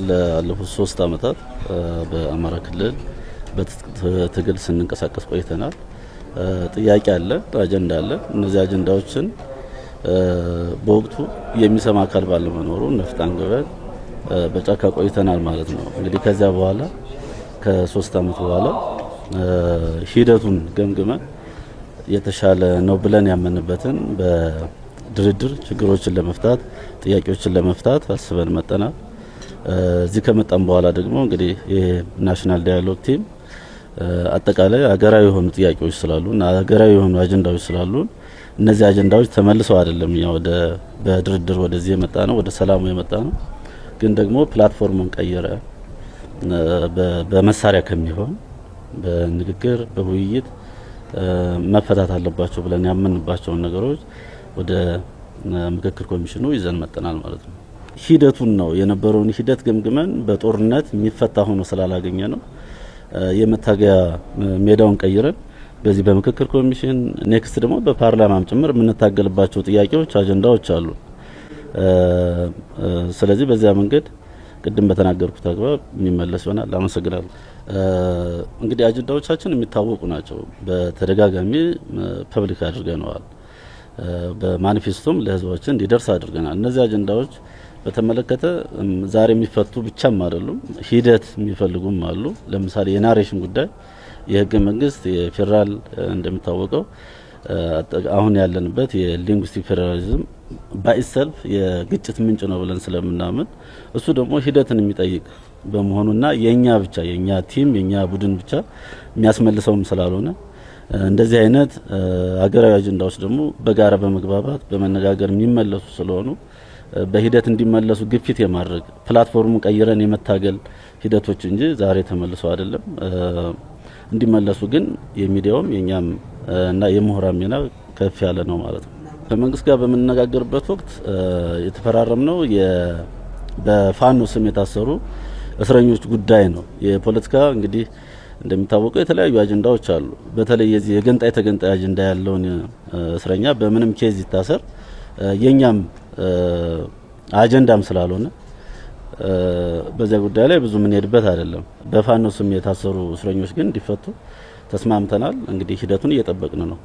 ላለፉት 3 ዓመታት በአማራ ክልል በትግል ስንንቀሳቀስ ቆይተናል። ጥያቄ አለ፣ አጀንዳ አለ። እነዚህ አጀንዳዎችን በወቅቱ የሚሰማ አካል ባለመኖሩ ነፍጥ አንግበን በጫካ ቆይተናል ማለት ነው። እንግዲህ ከዚያ በኋላ ከ3 ዓመት በኋላ ሂደቱን ገምግመን የተሻለ ነው ብለን ያመንበትን በድርድር ችግሮችን ለመፍታት ጥያቄዎችን ለመፍታት አስበን መጠናል። እዚህ ከመጣን በኋላ ደግሞ እንግዲህ የናሽናል ዳያሎግ ቲም አጠቃላይ ሀገራዊ የሆኑ ጥያቄዎች ስላሉ እና ሀገራዊ የሆኑ አጀንዳዎች ስላሉ እነዚህ አጀንዳዎች ተመልሰው አይደለም ወደ በድርድር ወደዚህ የመጣ ነው፣ ወደ ሰላሙ የመጣ ነው። ግን ደግሞ ፕላትፎርሙን ቀየረ በመሳሪያ ከሚሆን በንግግር በውይይት መፈታት አለባቸው ብለን ያመንባቸውን ነገሮች ወደ ምክክር ኮሚሽኑ ይዘን መጠናል ማለት ነው። ሂደቱን ነው የነበረውን ሂደት ገምግመን በጦርነት የሚፈታ ሆኖ ስላላገኘ ነው የመታገያ ሜዳውን ቀይረን በዚህ በምክክር ኮሚሽን ኔክስት ደግሞ በፓርላማም ጭምር የምንታገልባቸው ጥያቄዎች አጀንዳዎች አሉ። ስለዚህ በዚያ መንገድ ቅድም በተናገርኩት አግባብ የሚመለስ ይሆናል። አመሰግናለሁ። እንግዲህ አጀንዳዎቻችን የሚታወቁ ናቸው። በተደጋጋሚ ፐብሊክ አድርገነዋል። በማኒፌስቶም ለህዝባችን እንዲደርስ አድርገናል። እነዚህ አጀንዳዎች በተመለከተ ዛሬ የሚፈቱ ብቻም አይደሉም፣ ሂደት የሚፈልጉም አሉ። ለምሳሌ የናሬሽን ጉዳይ የህገ መንግስት የፌዴራል እንደሚታወቀው አሁን ያለንበት የሊንጉስቲክ ፌዴራሊዝም ባይሰልፍ የግጭት ምንጭ ነው ብለን ስለምናምን እሱ ደግሞ ሂደትን የሚጠይቅ በመሆኑና የኛ ብቻ የኛ ቲም የኛ ቡድን ብቻ የሚያስመልሰውም ስላልሆነ እንደዚህ አይነት ሀገራዊ አጀንዳዎች ደግሞ በጋራ በመግባባት በመነጋገር የሚመለሱ ስለሆኑ በሂደት እንዲመለሱ ግፊት የማድረግ ፕላትፎርሙን ቀይረን የመታገል ሂደቶች እንጂ ዛሬ ተመልሰው አይደለም። እንዲመለሱ ግን የሚዲያውም የኛም እና የምሁራን ሚና ከፍ ያለ ነው ማለት ነው። ከመንግስት ጋር በምንነጋገርበት ወቅት የተፈራረምነው በፋኖ ስም የታሰሩ እስረኞች ጉዳይ ነው። የፖለቲካ እንግዲህ እንደሚታወቀው የተለያዩ አጀንዳዎች አሉ። በተለይ የዚህ የገንጣይ ተገንጣይ አጀንዳ ያለውን እስረኛ በምንም ኬዝ ይታሰር የኛም አጀንዳም ስላልሆነ በዚያ ጉዳይ ላይ ብዙ ምን ሄድበት አይደለም። በፋኖ ስም የታሰሩ እስረኞች ግን እንዲፈቱ ተስማምተናል። እንግዲህ ሂደቱን እየጠበቅን ነው።